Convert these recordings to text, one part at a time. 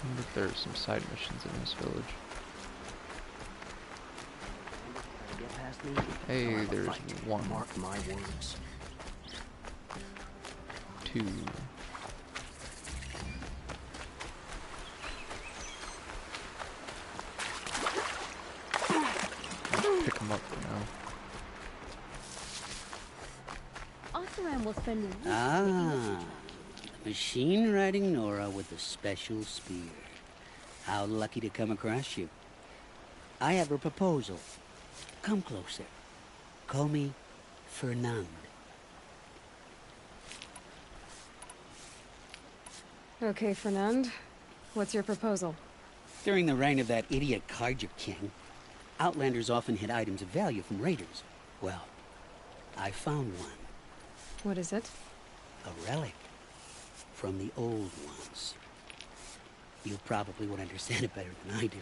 wonder if there are some side missions in this village. Hey, there's one. Mark my words. Two. Let's pick them up for now. Ossaran will spend weeks Ah, machine riding Nora with a special spear. How lucky to come across you. I have a proposal. Come closer. Call me Fernand. Okay, Fernand. What's your proposal? During the reign of that idiot Carja King, Outlanders often hid items of value from raiders. Well, I found one. What is it? A relic from the old ones. You probably would understand it better than I do.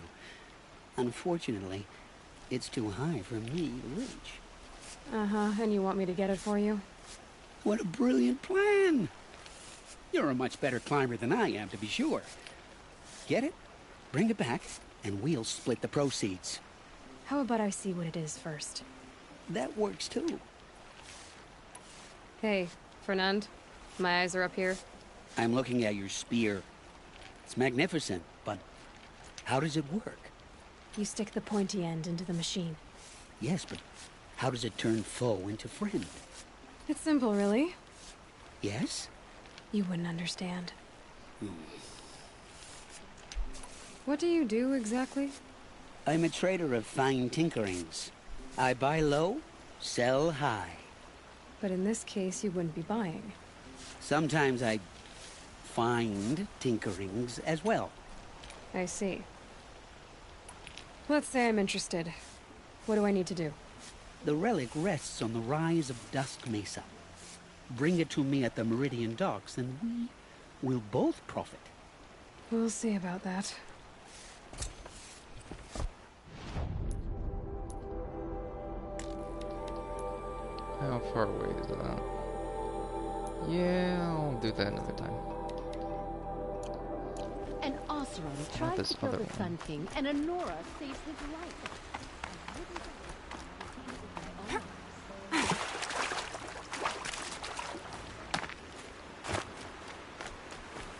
Unfortunately, it's too high for me to reach. Uh-huh, and you want me to get it for you? What a brilliant plan! You're a much better climber than I am, to be sure. Get it, bring it back, and we'll split the proceeds. How about I see what it is first? That works too. Hey, Fernand. My eyes are up here. I'm looking at your spear. It's magnificent, but how does it work? You stick the pointy end into the machine. Yes, but how does it turn foe into friend? It's simple, really. Yes? You wouldn't understand. What do you do, exactly? I'm a trader of fine tinkerings. I buy low, sell high. But in this case, you wouldn't be buying. Sometimes I find tinkerings as well. I see. Let's say I'm interested. What do I need to do? The relic rests on the rise of Dusk Mesa. Bring it to me at the Meridian docks, and we will both profit. We'll see about that. How far away is that? Yeah, I'll do that another time. An Ossaran tries this to kill other the one? Sun King, and Honora saves his life.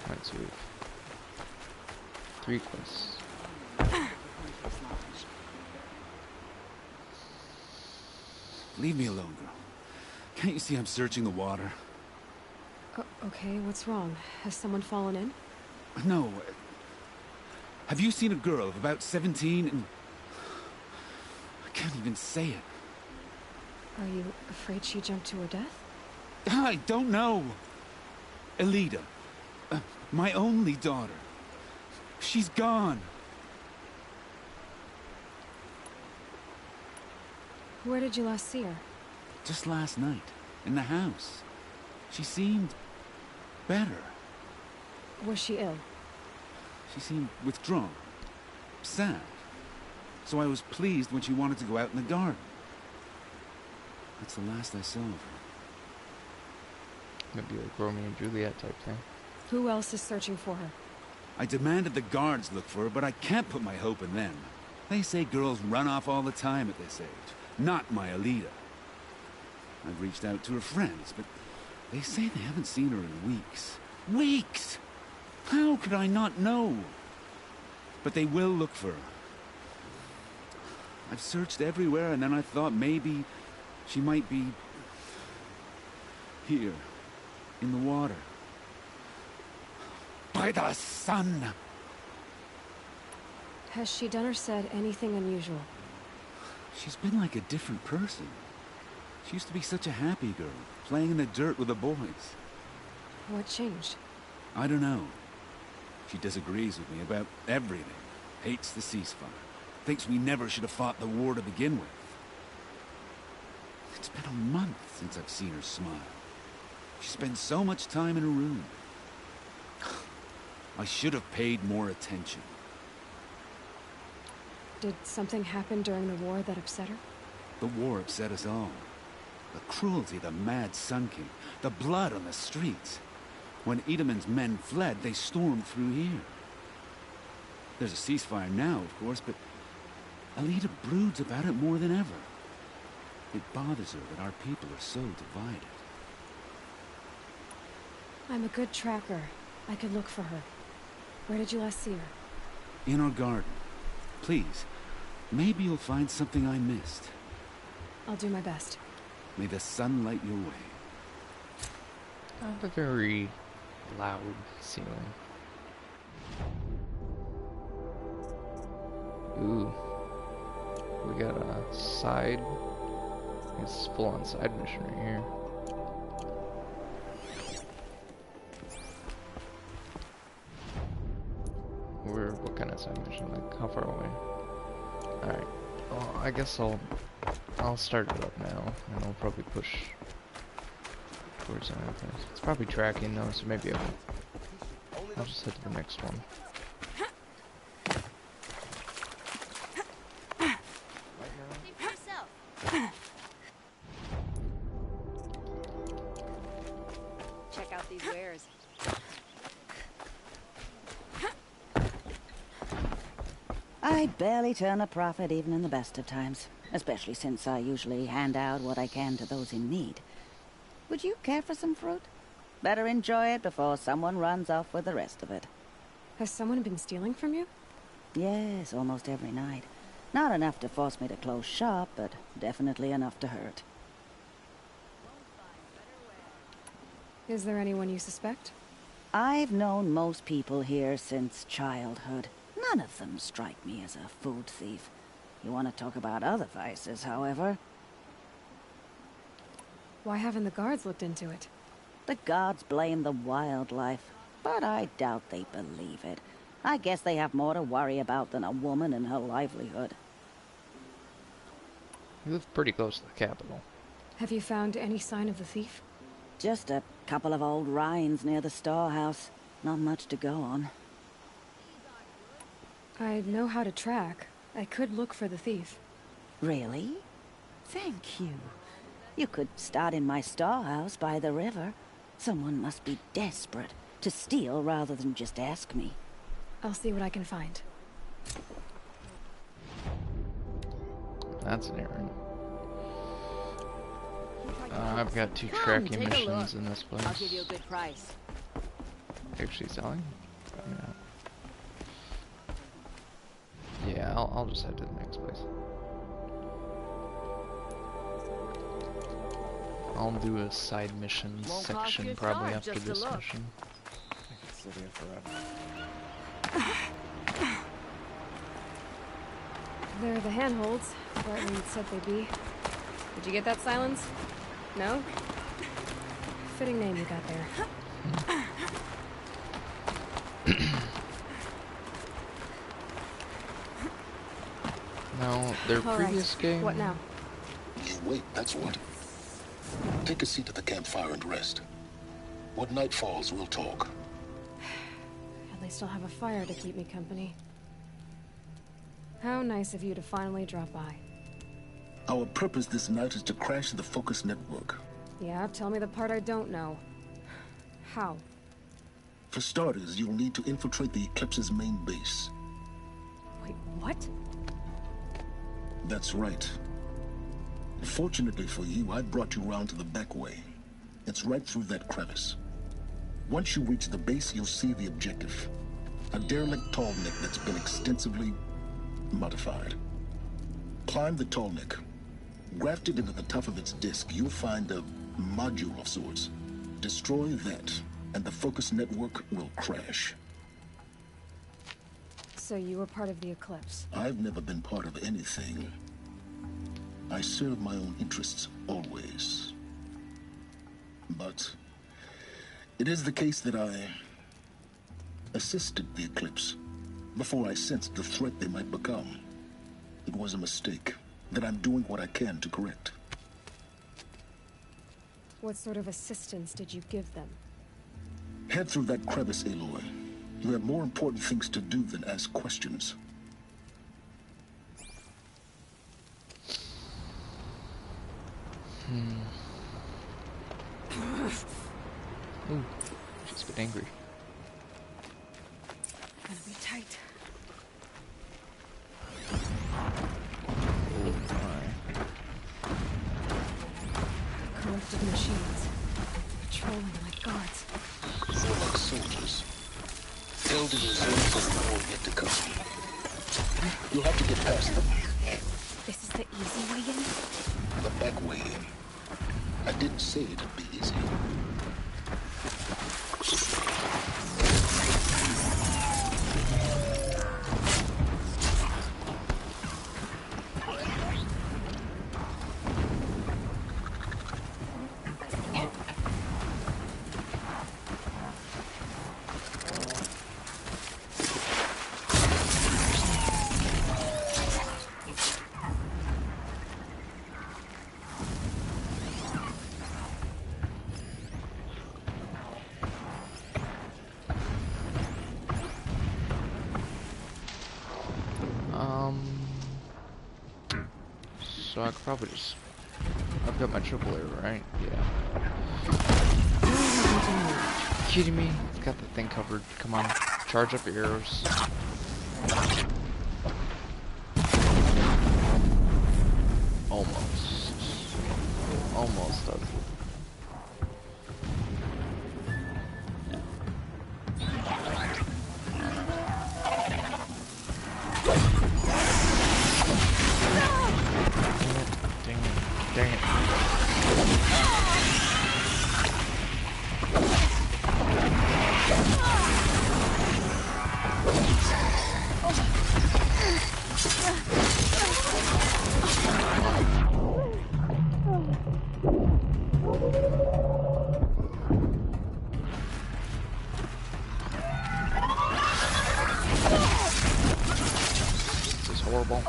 Alright, so we have 3 quests. Leave me alone, girl. Can't you see I'm searching the water? Okay, what's wrong? Has someone fallen in? No. Have you seen a girl of about 17 and... I can't even say it. Are you afraid she jumped to her death? I don't know. Elida. My only daughter. She's gone. Where did you last see her? Just last night. In the house. She seemed... better. Was she ill? She seemed withdrawn. Sad. So I was pleased when she wanted to go out in the garden. That's the last I saw of her. Maybe like Romeo and Juliet type thing. Who else is searching for her? I demanded the guards look for her, but I can't put my hope in them. They say girls run off all the time at this age. Not my Alida. I've reached out to her friends, but they say they haven't seen her in weeks. Weeks! How could I not know? But they will look for her. I've searched everywhere, and then I thought maybe she might be... here, in the water. By the sun! Has she done or said anything unusual? She's been like a different person. She used to be such a happy girl, playing in the dirt with the boys. What changed? I don't know. She disagrees with me about everything. Hates the ceasefire. Thinks we never should have fought the war to begin with. It's been a month since I've seen her smile. She spends so much time in her room. I should have paid more attention. Did something happen during the war that upset her? The war upset us all. The cruelty of the mad Sun King. The blood on the streets. When Edamon's men fled, they stormed through here. There's a ceasefire now, of course, but Alita broods about it more than ever. It bothers her that our people are so divided. I'm a good tracker. I could look for her. Where did you last see her? In our garden. Please, maybe you'll find something I missed. I'll do my best. May the sun light your way. I have a very loud ceiling. Ooh. We got a side. It's full on side mission right here. What kind of side mission? Like, how far away? Alright. Well, I guess I'll start it up now, and I'll probably push towards another place. It's probably tracking though, so maybe I'll just head to the next one. Check out these wares. I barely turn a profit even in the best of times, especially since I usually hand out what I can to those in need. Would you care for some fruit? Better enjoy it before someone runs off with the rest of it. Has someone been stealing from you? Yes, almost every night. Not enough to force me to close shop, but definitely enough to hurt. Is there anyone you suspect? I've known most people here since childhood. None of them strike me as a food thief. You want to talk about other vices, however? Why haven't the guards looked into it? The gods blame the wildlife, but I doubt they believe it. I guess they have more to worry about than a woman and her livelihood. You live pretty close to the capital. Have you found any sign of the thief? Just a couple of old rinds near the storehouse. Not much to go on. I know how to track. I could look for the thief. Really? Thank you. You could start in my storehouse by the river. Someone must be desperate to steal rather than just ask me. I'll see what I can find. That's an errand. I've got 2 Come, tracking take a missions look. in this place. I'll give you a good price. Actually selling? Yeah, I'll just head to the next place. I'll do a side mission Won't cost section you a probably star after just to this look. mission. I could sit here forever. They're the handholds, or at least said they'd be. Did you get that, Silence? No? Fitting name you got there. Now, their All previous right. game... What now? You wait, that's what. Take a seat at the campfire and rest. When night falls, we'll talk. At least I'll have a fire to keep me company. How nice of you to finally drop by. Our purpose this night is to crash the Focus network. Yeah, tell me the part I don't know. How? For starters, you'll need to infiltrate the Eclipse's main base. Wait, what? That's right. Fortunately for you, I brought you round to the back way. It's right through that crevice. Once you reach the base, you'll see the objective. A derelict tall neck that's been extensively modified. Climb the tall neck. Grafted into the top of its disk, you'll find a module of sorts. Destroy that, and the Focus network will crash. So you were part of the Eclipse. I've never been part of anything. I serve my own interests, always. But it is the case that I assisted the Eclipse before I sensed the threat they might become. It was a mistake that I'm doing what I can to correct. What sort of assistance did you give them? Head through that crevice, Aloy. You have more important things to do than ask questions. Ooh, she's a bit angry. Gonna be tight. Oh my. Corrupted machines. Patrolling like guards. More like soldiers. Held in reserve for war yet to come. You'll have to get past them. This is the easy way in? The back way in. I didn't say it'd be easy. So I could probably just... I've got my AAA, right? Yeah. Kidding me? It's got the thing covered. Come on. Charge up your arrows. Almost. Almost does it. Dang it. This is horrible.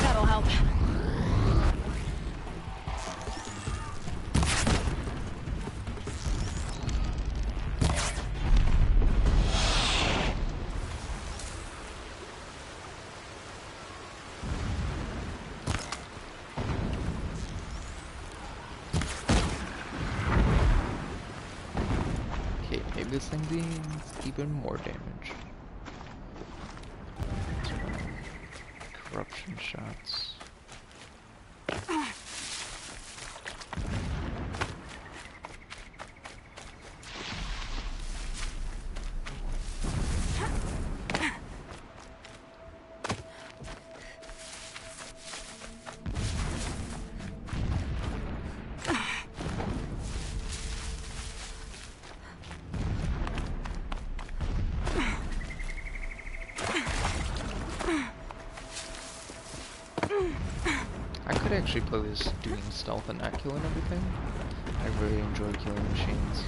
That'll help. Okay, maybe this thing deals even more damage. Corruption shots. I could actually play this doing stealth and not killing everything. I really enjoy killing machines.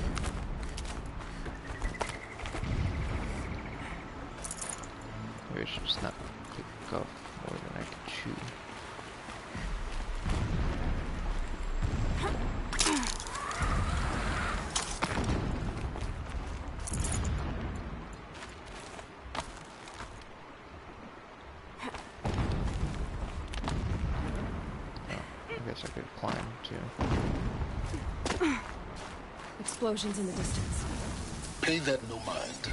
Maybe I should just not pick off more than I can chew. I guess I could climb too. Explosions in the distance. Pay that no mind.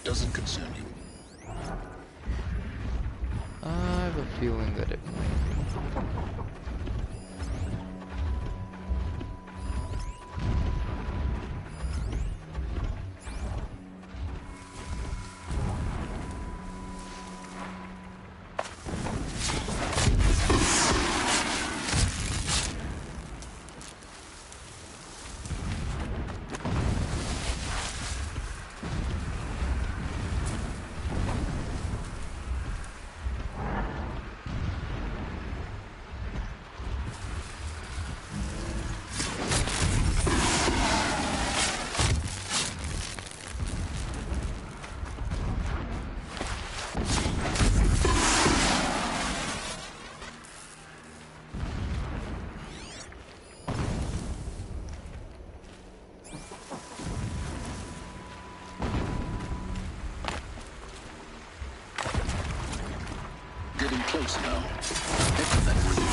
Doesn't concern you. I have a feeling that it might. close now. Head to that bridge.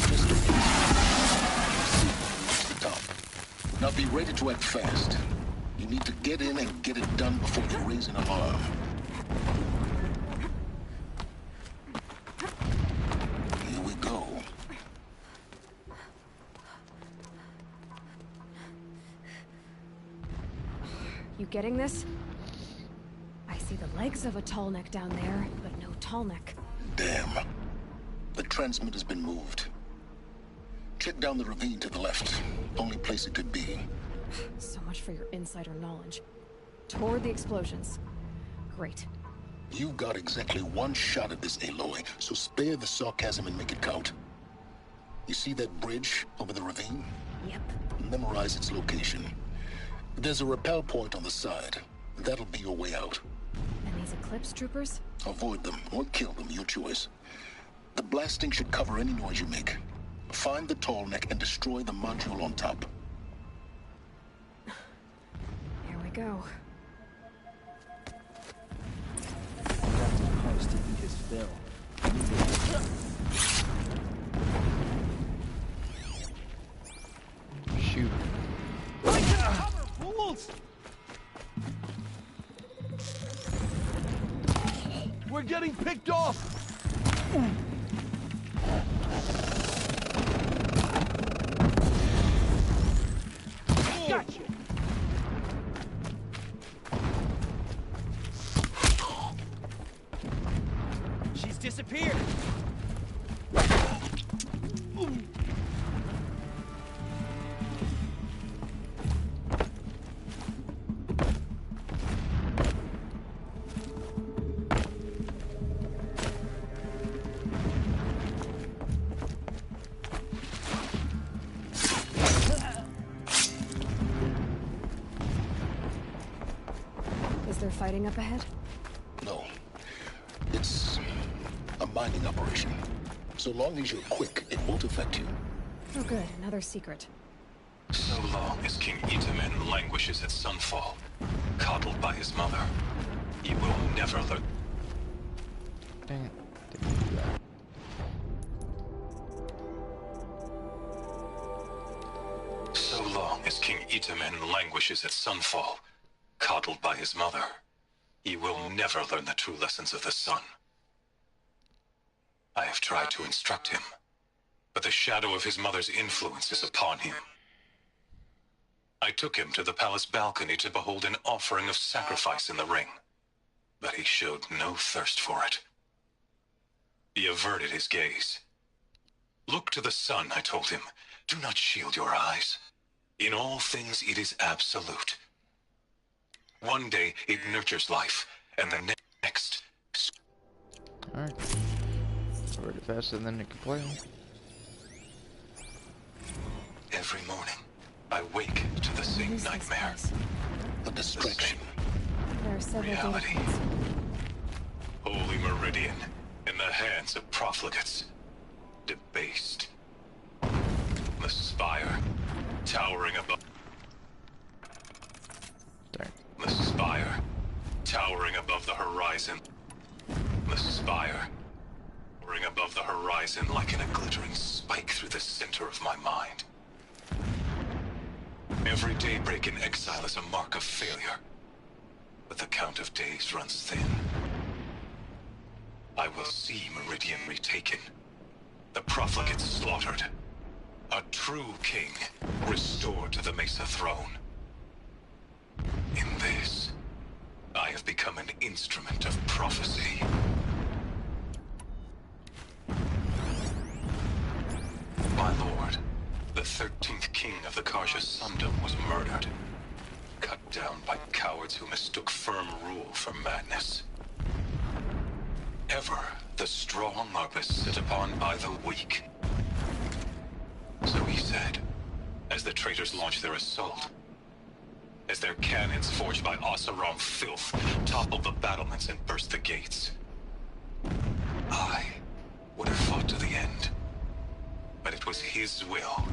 Just a piece. See, reach the top. Now be ready to act fast. You need to get in and get it done before they raise an alarm. Here we go. You getting this? I see the legs of a tall neck down there, but no tall neck. Damn. The transmitter's been moved. Check down the ravine to the left. Only place it could be. So much for your insider knowledge. Toward the explosions. Great. You got exactly one shot at this, Aloy, so spare the sarcasm and make it count. You see that bridge over the ravine? Yep. Memorize its location. There's a rappel point on the side. That'll be your way out. And these Eclipse troopers? Avoid them or kill them, your choice. The blasting should cover any noise you make. Find the tall neck and destroy the module on top. Here we go. Captain Post to eat his fill. Shoot. Cover, fools! We're getting picked off! Gotcha! She's disappeared! Is there fighting up ahead? No. It's a mining operation. So long as you're quick, it won't affect you. Oh good, another secret. So long as King Itamen languishes at Sunfall, coddled by his mother, he will never learn. Dang it. Didn't do that. So long as King Itamen languishes at Sunfall, coddled by his mother, he will never learn the true lessons of the sun. I have tried to instruct him, but the shadow of his mother's influence is upon him. I took him to the palace balcony to behold an offering of sacrifice in the ring, but he showed no thirst for it. He averted his gaze. Look to the sun, I told him. Do not shield your eyes. In all things it is absolute. One day it nurtures life, and the next... Alright. Already faster than it can play. Every morning, I wake to the same What is this nightmare. place? A distraction. There are several data Reality. points. Holy meridian, in the hands of profligates. Debased. The spire, towering above... Darn. The spire, towering above the horizon. The spire, towering above the horizon like in a glittering spike through the center of my mind. Every daybreak in exile is a mark of failure, but the count of days runs thin. I will see Meridian retaken, the profligates slaughtered, a true king restored to the Mesa throne. In this, I have become an instrument of prophecy. My lord, the 13th king of the Karja Sundom was murdered, cut down by cowards who mistook firm rule for madness. Ever the strong are beset upon by the weak. So he said, as the traitors launched their assault. As their cannons, forged by Oseram filth, toppled the battlements and burst the gates. I would have fought to the end. But it was his will,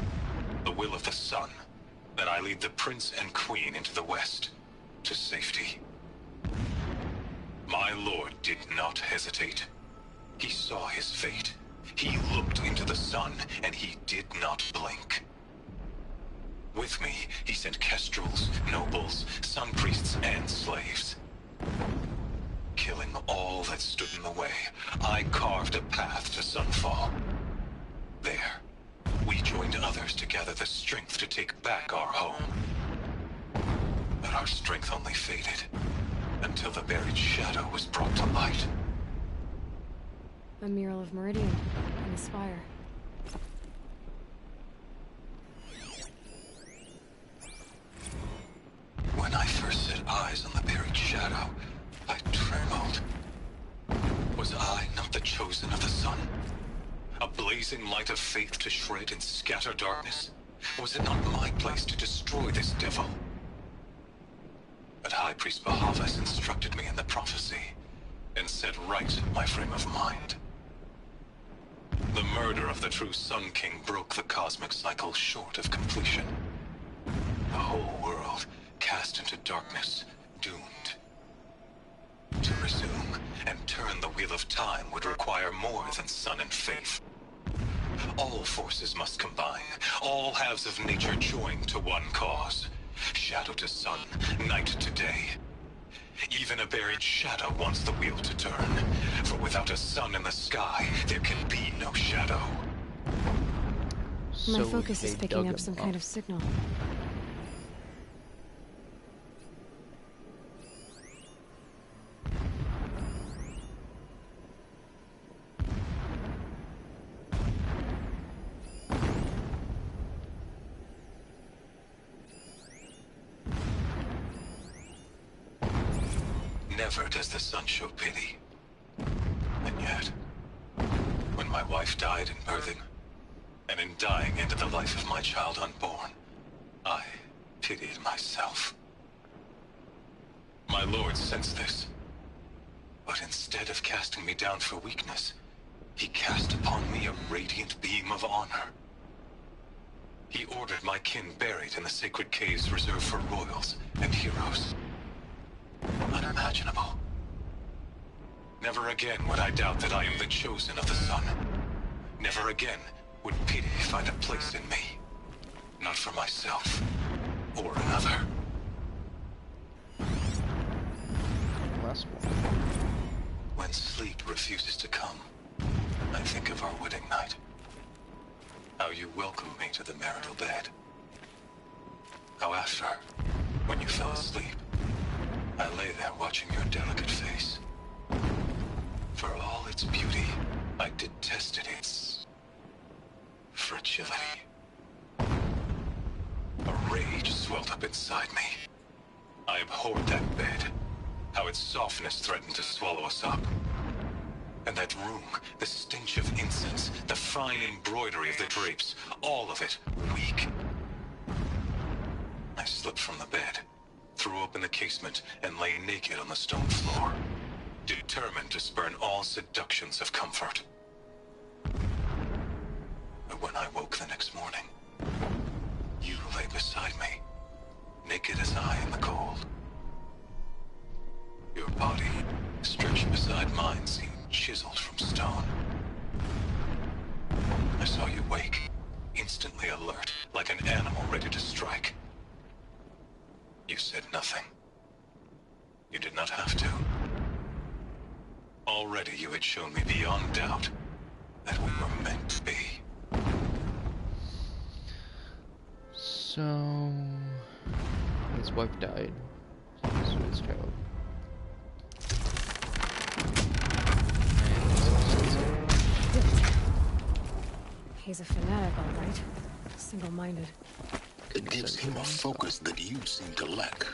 the will of the sun, that I lead the prince and queen into the west, to safety. My lord did not hesitate. He saw his fate. He looked into the sun, and he did not blink. With me, he sent kestrels, nobles, sun priests, and slaves. Killing all that stood in the way, I carved a path to Sunfall. There, we joined others to gather the strength to take back our home. But our strength only faded, until the buried shadow was brought to light. A mural of Meridian in the spire. When I first set eyes on the buried shadow, I trembled. Was I not the chosen of the sun? A blazing light of faith to shred and scatter darkness? Was it not my place to destroy this devil? But High Priest Bahavas instructed me in the prophecy, and set right my frame of mind. The murder of the true Sun King broke the cosmic cycle short of completion. The whole world cast into darkness, doomed. To resume and turn the wheel of time would require more than sun and faith. All forces must combine, all halves of nature join to one cause. Shadow to sun, night to day. Even a buried shadow wants the wheel to turn, for without a sun in the sky, there can be no shadow. My focus is picking up some kind of signal. Never does the sun show pity. And yet, when my wife died in birthing, and in dying ended the life of my child unborn, I pitied myself. My lord sensed this, but instead of casting me down for weakness, he cast upon me a radiant beam of honor. He ordered my kin buried in the sacred caves reserved for royals and heroes. Unimaginable. Never again would I doubt that I am the chosen of the sun. Never again would pity find a place in me. Not for myself, or another. Last one. When sleep refuses to come, I think of our wedding night. How you welcomed me to the marital bed. How after, when you fell asleep, I lay there watching your delicate face. For all its beauty, I detested its fragility. A rage swelled up inside me. I abhorred that bed, how its softness threatened to swallow us up. And that room, the stench of incense, the fine embroidery of the drapes, all of it weak. I slipped from the bed, threw open the casement, and lay naked on the stone floor, determined to spurn all seductions of comfort. But when I woke the next morning, you lay beside me, naked as I in the cold. Your body, stretched beside mine, seemed chiseled from stone. I saw you wake, instantly alert, like an animal ready to strike. You said nothing. You did not have to. Already you had shown me beyond doubt that we were meant to be. So his wife died. So his child. He's a fanatic, all right. Single-minded. It gives him a focus that you seem to lack.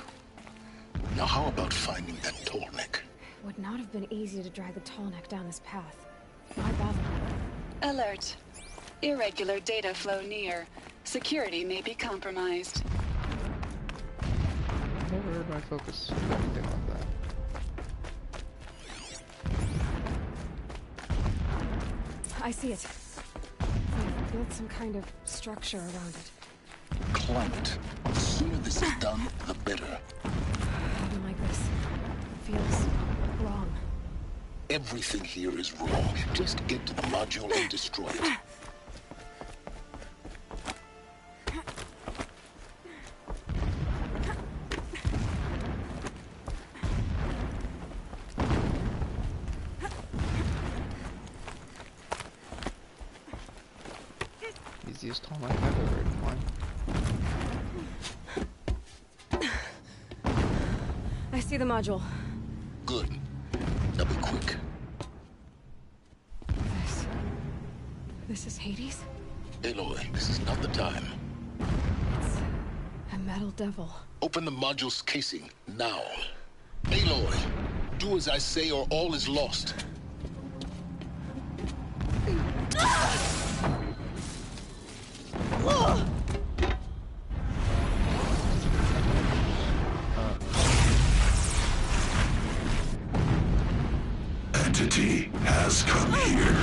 Now how about finding that Tallneck? Would not have been easy to drag the Tallneck down this path. Why bother? Alert. Irregular data flow near. Security may be compromised. Never heard my focus or anything like that. I see it. They've built some kind of structure around it. Climb it. The sooner this is done, the better. I don't like this. It feels wrong. Everything here is wrong. Just get to the module and destroy it. Easiest hallmark I've ever heard in mine. I see the module. Good. Now be quick. This is Hades? Aloy, this is not the time. It's a metal devil. Open the module's casing, now. Aloy, do as I say or all is lost. Entity has come here.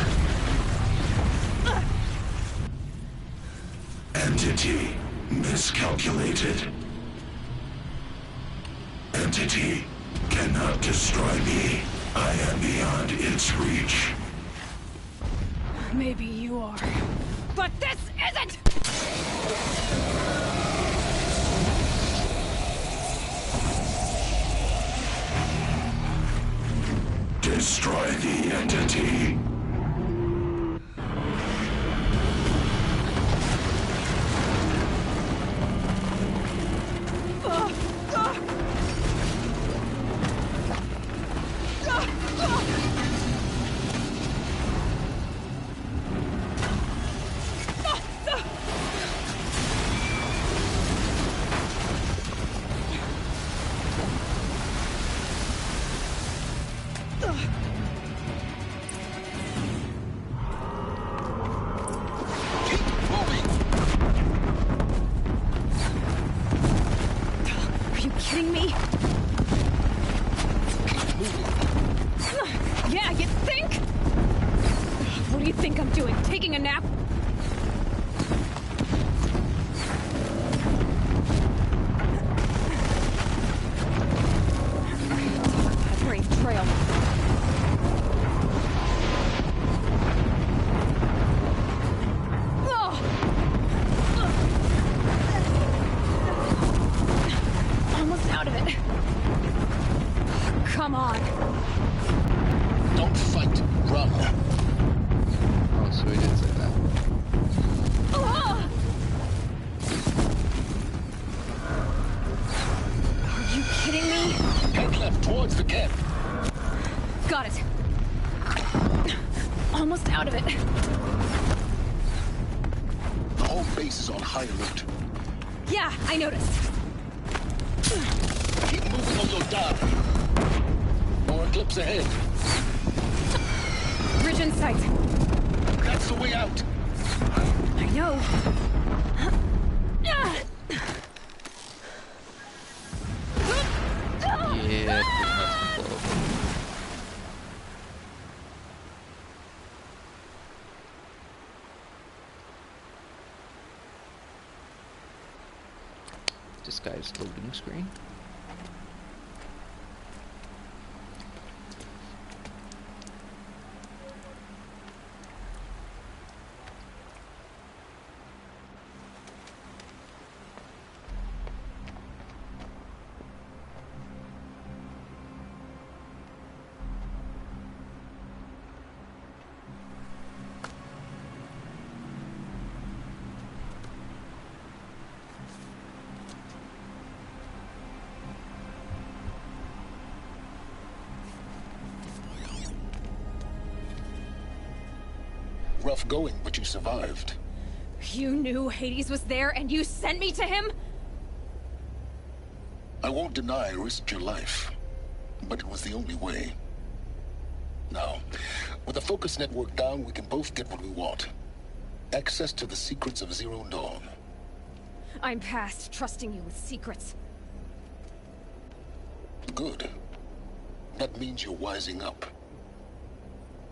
Entity miscalculated. Entity cannot destroy me. I am beyond its reach. Maybe you are. But this isn't! Destroy the entity. Taking a nap? A brave trail. Almost out of it. Come on. Don't fight, run. Oh, so he did say that. Are you kidding me? Head left towards the camp. Got it. Almost out of it. The whole base is on high alert. Yeah, I noticed. Keep moving or you'll die. More eclipse ahead. Bridge in sight. That's the way out. I know. Yeah, pretty much implode. Disguised loading screen. Rough going, but you survived. You knew Hades was there and you sent me to him? I won't deny I risked your life, but it was the only way. Now, with the focus network down, we can both get what we want. Access to the secrets of Zero Dawn. I'm past trusting you with secrets. Good. That means you're wising up.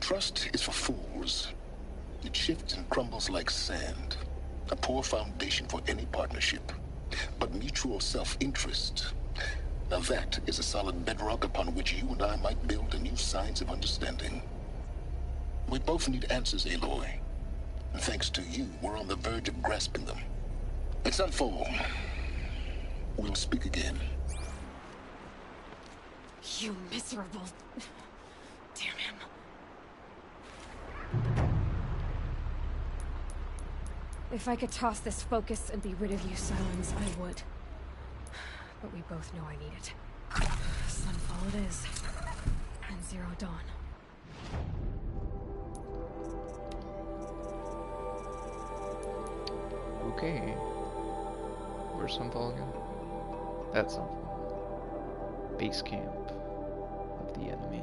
Trust is for fools. It shifts and crumbles like sand. A poor foundation for any partnership. But mutual self-interest, now that is a solid bedrock upon which you and I might build a new science of understanding. We both need answers, Aloy. And thanks to you, we're on the verge of grasping them. It's Sunfall. We'll speak again. You miserable... Damn him. If I could toss this focus and be rid of you, Silence, I would. But we both know I need it. Sunfall it is. And Zero Dawn. Okay. Where's Sunfall again? That's Sunfall. Base camp of the enemy.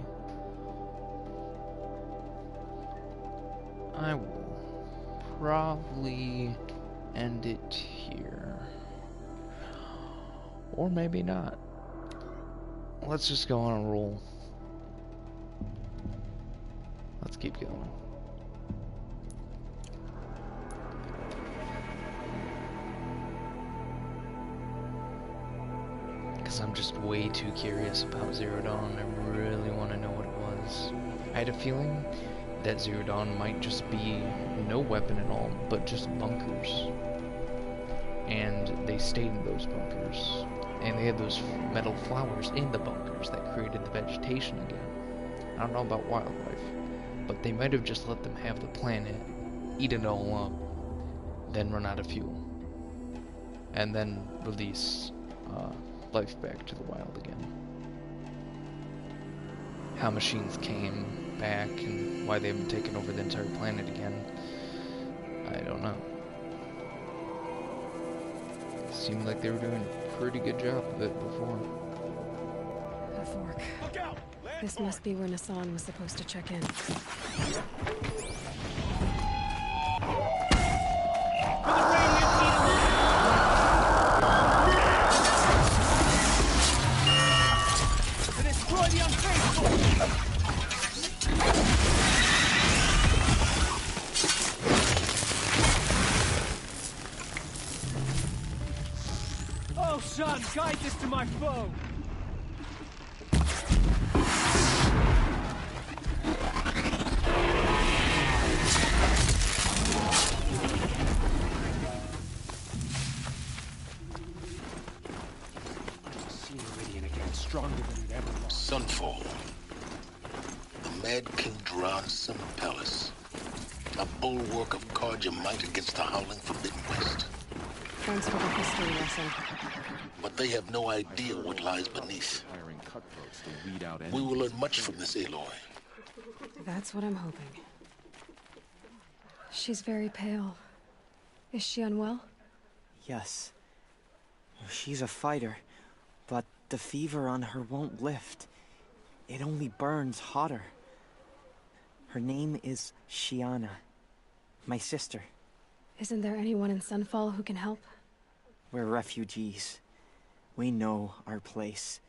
I will probably end it here. Or maybe not. Let's just go on a roll. Let's keep going. Because I'm just way too curious about Zero Dawn. I really want to know what it was. I had a feeling that Zero Dawn might just be no weapon at all, but just bunkers. And they stayed in those bunkers. And they had those metal flowers in the bunkers that created the vegetation again. I don't know about wildlife, but they might have just let them have the planet, eat it all up, then run out of fuel. And then release life back to the wild again. How machines came back and why they haven't taken over the entire planet again, I don't know. Seemed like they were doing a pretty good job of it before. A fork. This must be where Nassan was supposed to check in. Oh, son, guide this to my foe! See Meridian again, stronger than it ever was. Sunfall. The Mad King Duran's summer palace. A bulwark of Karja might against the howling Forbidden West. Thanks for the history lesson. But they have no idea what lies beneath. We will learn much from this Aloy. That's what I'm hoping. She's very pale. Is she unwell? Yes. She's a fighter, but the fever on her won't lift. It only burns hotter. Her name is Shiana, my sister. Isn't there anyone in Sunfall who can help? We're refugees. We know our place.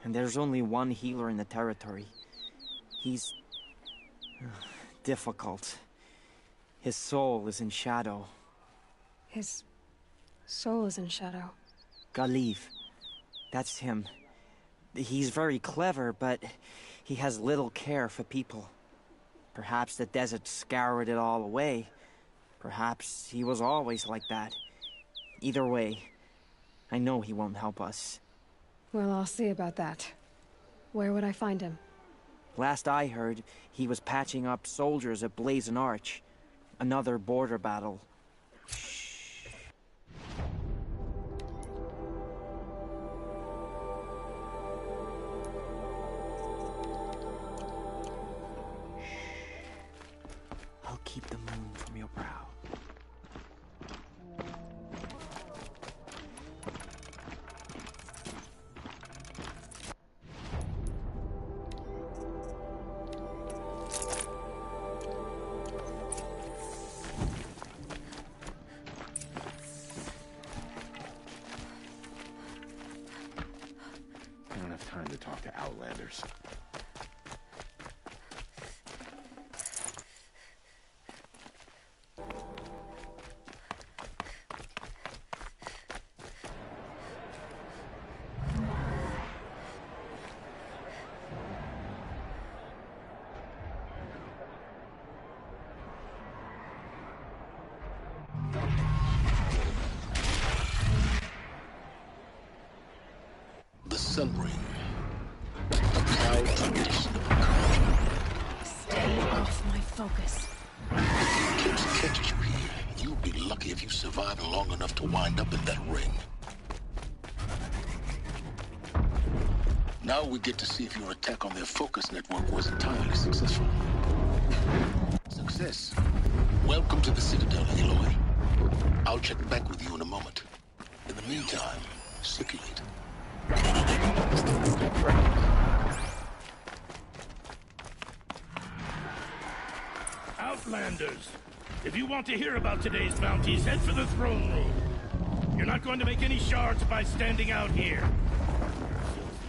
And there's only one healer in the territory. He's... difficult. His soul is in shadow. His soul is in shadow. Galiv. That's him. He's very clever, but he has little care for people. Perhaps the desert scoured it all away. Perhaps he was always like that. Either way, I know he won't help us. Well, I'll see about that. Where would I find him? Last I heard, he was patching up soldiers at Blazon Arch. Another border battle. I'll keep the moon from your brow. Outlanders. The Sun Ring. A cloud tradition of encouragement. Stay off my focus. Eclipse catches you here. You'll be lucky if you survive long enough to wind up in that ring. Now we get to see if your attack on their focus network was entirely successful. Success. Welcome to the Citadel, Aloy. I'll check back with you in a moment. In the meantime, circulate. Outlanders! If you want to hear about today's bounties, head for the throne room. You're not going to make any shards by standing out here.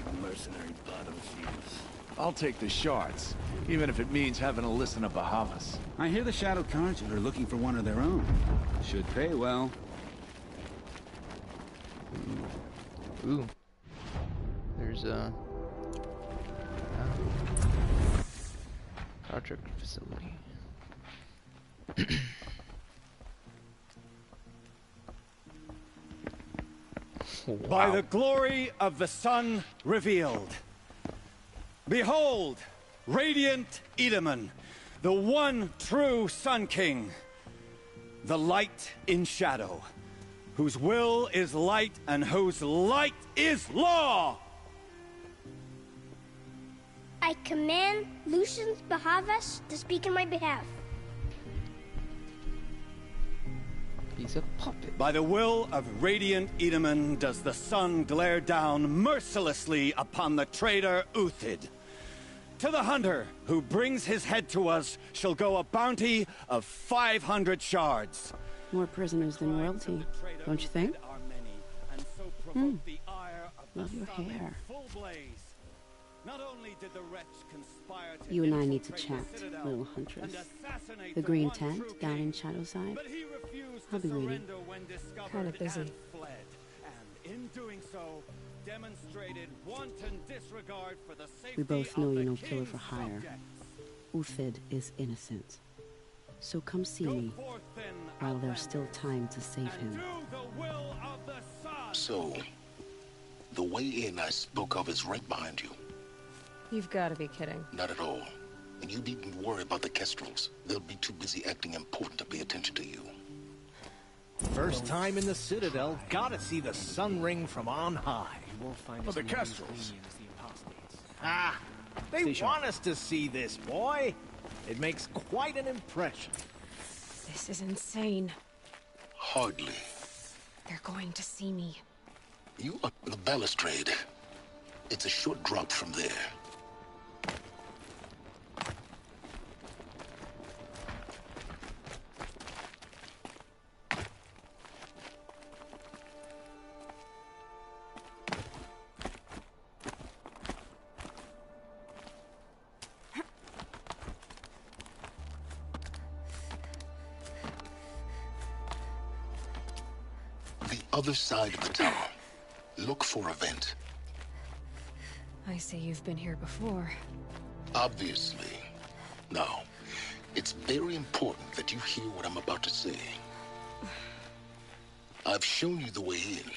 Filthy mercenary bottom feeders. I'll take the shards, even if it means having to listen to Bahamas. I hear the Shadow Cards are looking for one of their own. Should pay well. Ooh. There's a project facility. Wow. By the glory of the sun revealed. Behold, radiant Edaman, the one true Sun King. The light in shadow, whose will is light and whose light is law! I command Lucius Bahavas to speak in my behalf. He's a puppet. By the will of radiant Edaman does the sun glare down mercilessly upon the traitor Uthid. To the hunter who brings his head to us shall go a bounty of 500 shards. More prisoners than royalty, don't you think? Love your hair. You and I need to chat, little huntress. The green tent down in Shadowside. I'll be waiting. Kinda busy. We both know you're no killer for hire. Uthid is innocent. So come see me while there's still time to save him. So, the way in I spoke of is right behind you. You've got to be kidding. Not at all. And you needn't worry about the Kestrels. They'll be too busy acting important to pay attention to you. First time in the Citadel, gotta see the Sun Ring from on high. Well, the Kestrels. Ah, they want us to see this, boy. It makes quite an impression. This is insane. Hardly. They're going to see me. You are the balustrade. It's a short drop from there. Other side of the tower. Look for a vent. I see you've been here before. Obviously. Now, it's very important that you hear what I'm about to say. I've shown you the way in,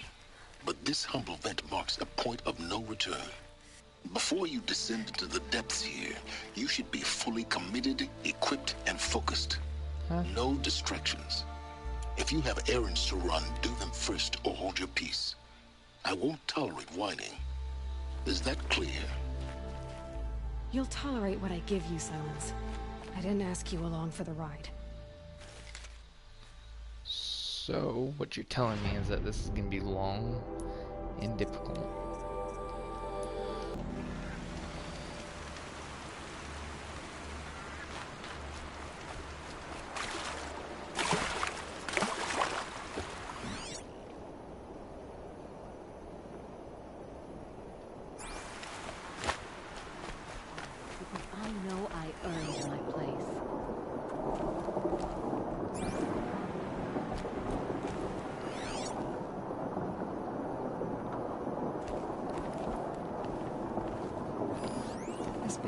but this humble vent marks a point of no return. Before you descend into the depths here, you should be fully committed, equipped, and focused. No distractions. If you have errands to run, do them first or hold your peace. I won't tolerate whining. Is that clear? You'll tolerate what I give you, Silence. I didn't ask you along for the ride. So, what you're telling me is that this is gonna be long and difficult.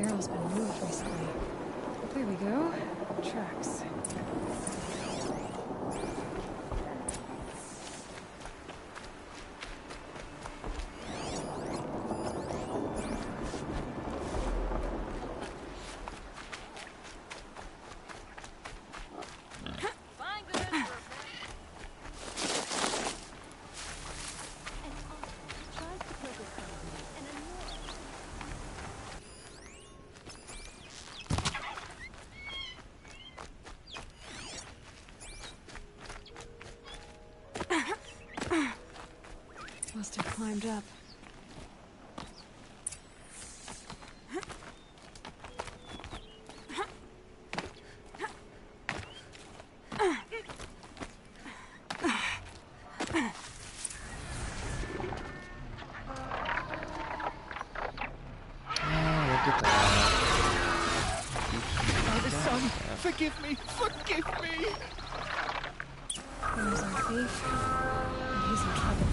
barrel's been moved recently. There we go. Tracks. Must have climbed up. Forgive me! Forgive me! There's our thief. And he's in trouble.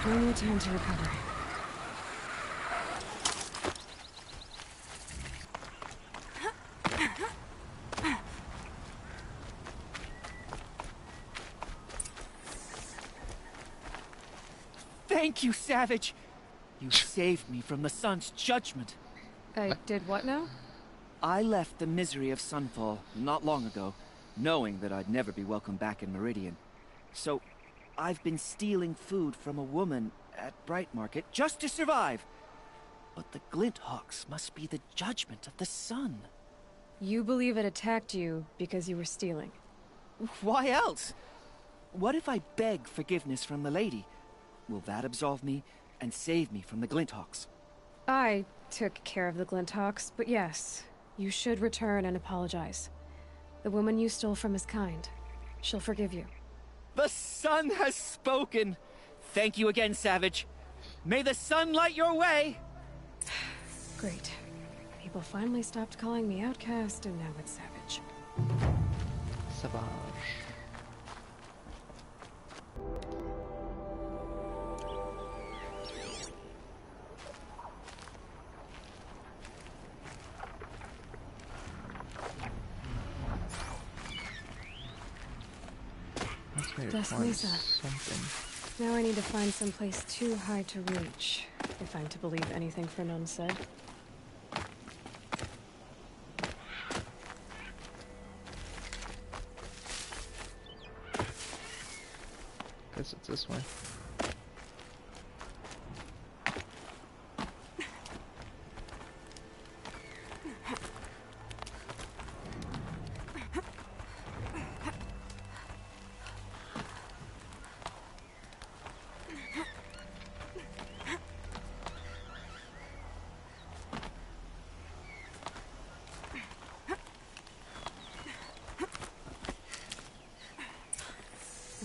No more time to recover. Thank you, Savage! You saved me from the sun's judgment. I did what now? I left the misery of Sunfall not long ago, knowing that I'd never be welcome back in Meridian. So, I've been stealing food from a woman at Bright Market just to survive. But the Glinthawks must be the judgment of the sun. You believe it attacked you because you were stealing? Why else? What if I beg forgiveness from the lady? Will that absolve me and save me from the Glinthawks? I took care of the Glinthawks, but yes, you should return and apologize. The woman you stole from is kind. She'll forgive you. The sun has spoken! Thank you again, Savage. May the sun light your way! Great. People finally stopped calling me outcast, and now it's Savage. Savage. That's Lisa. Now I need to find someplace too high to reach, if I'm to believe anything Fernand said. Guess it's this way.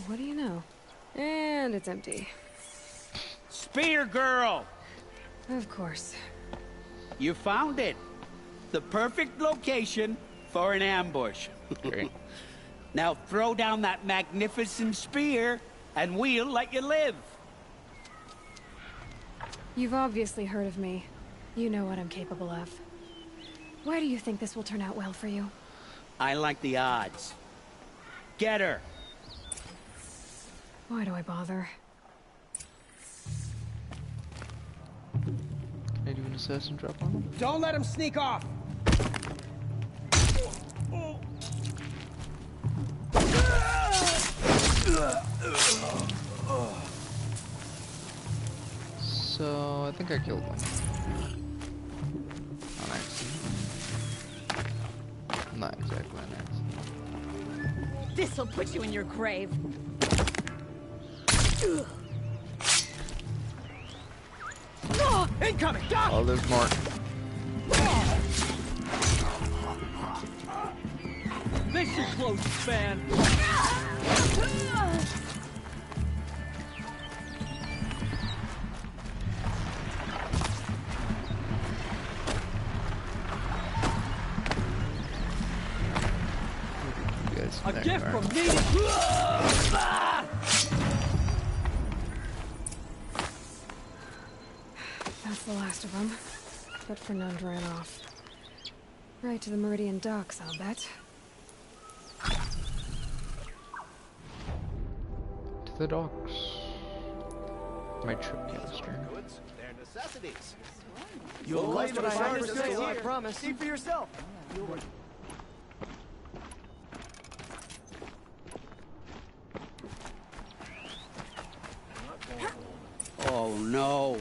What do you know? And it's empty. Spear girl! Of course. You found it. The perfect location for an ambush. Great. Now throw down that magnificent spear, and we'll let you live. You've obviously heard of me. You know what I'm capable of. Why do you think this will turn out well for you? I like the odds. Get her! Why do I bother? Can I do an assassin drop on him? Don't let him sneak off! So, I think I killed one. On accident. Not exactly on accident. This'll put you in your grave. Incoming! Doc! Oh, there's more. Mission close, man! You guys A there gift are. from me! That's the last of them. But Fernand ran off. Right to the Meridian docks, I'll bet. To the docks. My trip canister. They're necessities. You'll like what I have to say, I promise. See for yourself. Oh no.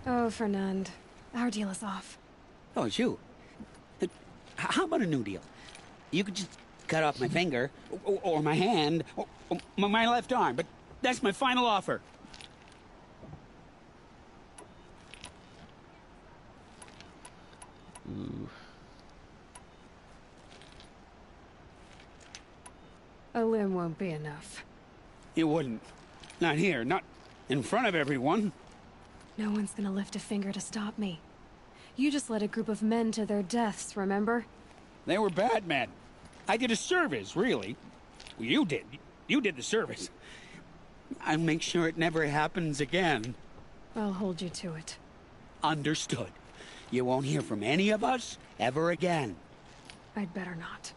Oh, Fernand. Our deal is off. Oh, it's you. How about a new deal? You could just cut off my finger, or my hand, or my left arm, but that's my final offer. Ooh. A limb won't be enough. It wouldn't. Not here, not in front of everyone. No one's gonna lift a finger to stop me. You just led a group of men to their deaths, remember? They were bad men. I did a service, really. Well, you did. You did the service. I'll make sure it never happens again. I'll hold you to it. Understood. You won't hear from any of us ever again. I'd better not.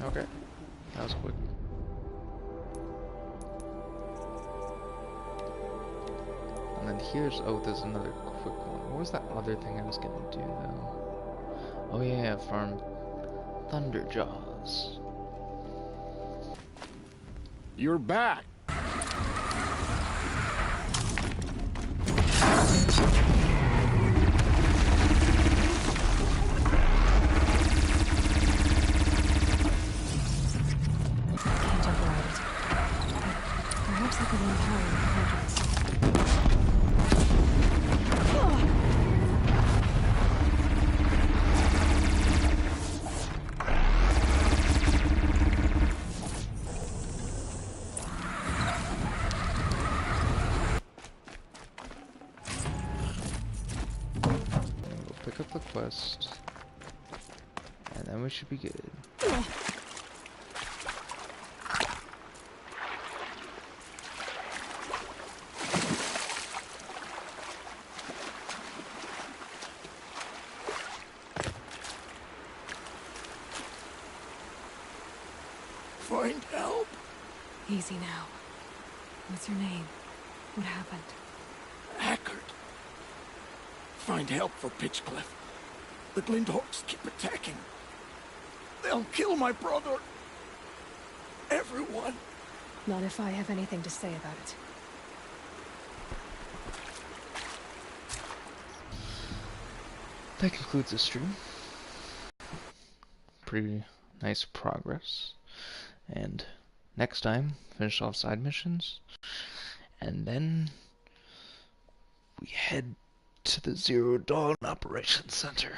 Okay. That was quick. And then here's, oh, there's another quick one. What was that other thing I was gonna do, though? Oh yeah, farm Thunderjaws. You're back. Can't override it. Perhaps I could learn how in the hundreds. We'll pick up the quest. And then we should be good. Find help. Easy now. What's your name? What happened? Hackard. Find help for Pitchcliff. The Glinthawks keep attacking. They'll kill my brother. Everyone. Not if I have anything to say about it. That concludes the stream. Pretty nice progress. And next time, finish off side missions. And then we head to the Zero Dawn Operations Center.